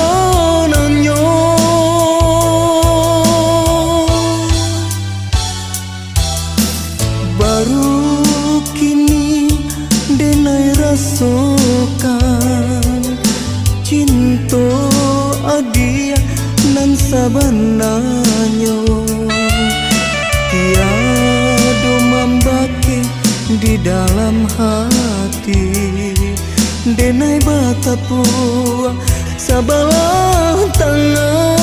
perjalanannya. Baru kini denai rasakan cinta adia nan sabananya. Tiada membaki di dalam hati, denai batapua sabalah tangan.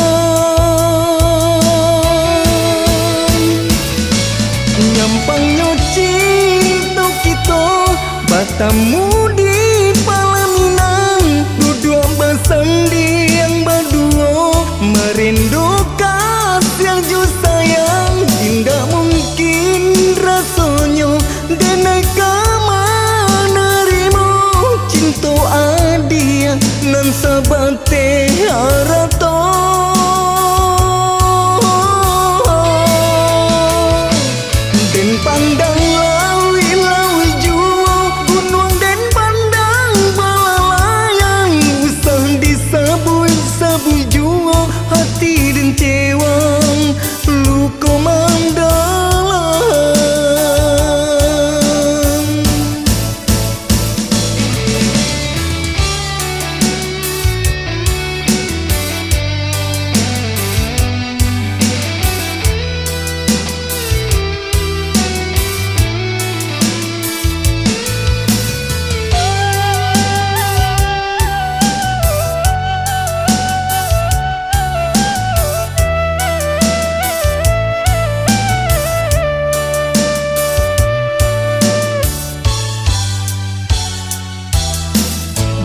Nyampangnya cinta kita batamu di Palaminan, duduk bersanding berdua merindukan yang ju sayang. Tidak mungkin rasanya denai menerima cinta adia nan sabate harato. Den pandang lawi-lawi jua gunung, den pandang balalayang usah disabui-sabui jua hati den cewang luka mandalang.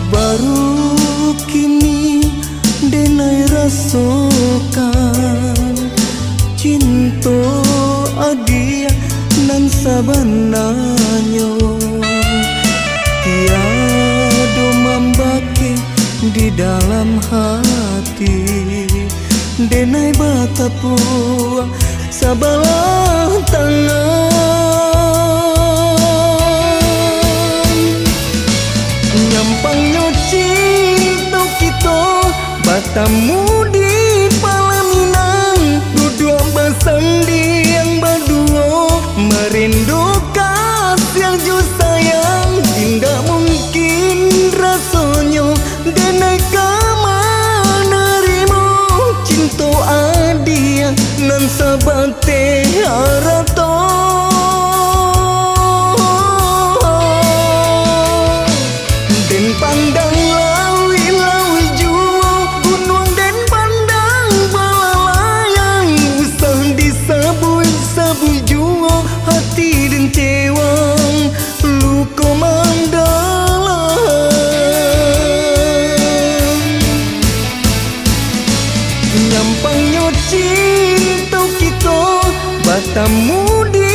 Baru kini denai rasakan cinta adia nan sabananya. Tiada membaki di dalam hati, denai batapua sabalah tangan. Nyampangnya cinta kita batamu di Palaminan, duduk bersanding berdua merindukan yang ju sayang. Tidak mungkin rasanya denai menerima cinta adia nan sabate harato. Den pandang lawi-lawi jua gunung, den pandang balalayang usah disabui-sabui jua hati den cewang luka mandalang. Nyampangnya cinta kita batamu di